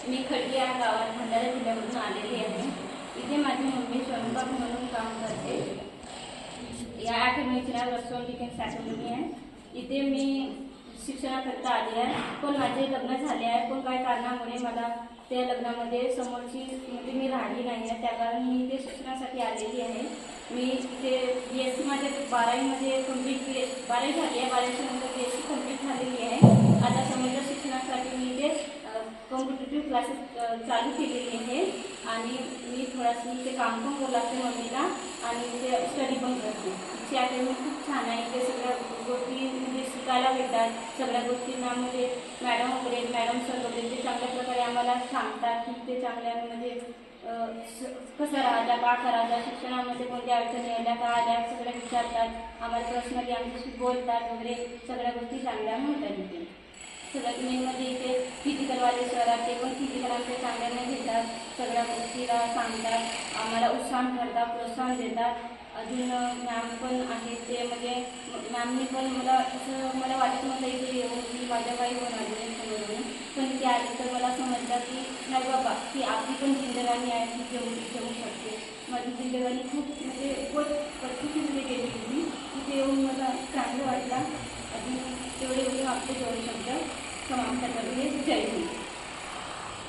मी खडकी या गावात भंडारा जिल्ह्यामधून आलेली आहे। इथे माझी मम्मी स्वयंपाक म्हणून काम करते। या अकॅडमीचं नाव रसोल डिफेन्स अकॅडमी आहे। इथे मी शिक्षणाकरता आली आहे, पण माझे लग्न झाले आहे, पण काही कारणामुळे मला त्या लग्नामध्ये समोरची म्हणजे मी राहिली नाही आहे, त्या कारण मी इथे शिक्षणासाठी आलेली आहे। मी इथे BSc माझे 12वीमध्ये कंप्लीट 12वी झाली आहे। 12वीच्या नंतर BSc कंप्लीट झालेली आहे। आता समोरच्या शिक्षणासाठी मी इथे कॉम्पिटिटिव्ह क्लासेस चालू केलेली आहे आणि मी थोडासा इथे काम पण करू लागते मम्मीला आणि इथे स्टडी पण करते। इथे अकॅडमी खूप छान आहे। इथे सगळ्या गोष्टी म्हणजे शिकायला भेटतात। सगळ्या गोष्टींना म्हणजे मॅडम वगैरे मॅडम सर वगैरे ते चांगल्या प्रकारे आम्हाला सांगतात की ते चांगल्या म्हणजे कसं राहायला का करायला, शिक्षणामध्ये कोणत्या अडचणी आल्या का आल्या सगळ्या विचारतात। आम्हाला पर्सनली आमच्याशी बोलतात वगैरे, सगळ्या गोष्टी चांगल्या म्हणतात। इथे सगळ्यात मेन म्हणजे इथे फिजिकलवाले सर आहेत, ते पण फिजिकल आमच्या चांगल्याने घेतात, सगळ्या गोष्टीला सांगतात, आम्हाला उत्साह करतात, प्रोत्साहन देतात। अजून मॅम पण आहेत ते म्हणजे मॅमनी पण मला वाटत नव्हतं इथे येऊन की माझ्या काही होणार नाही समोरून, पण इथे आली तर मला समजलं की नाही बाबा की आपली पण जिंदगानी आहे ती जगू शकते। माझी जिंदगानी खूप म्हणजे खूप परिस्थितीमध्ये गेली होती, तिथे येऊन मला चांगलं वाटलं। अजून तेवढे आपले 2 शब्द समाप्त करते। जय हिंद।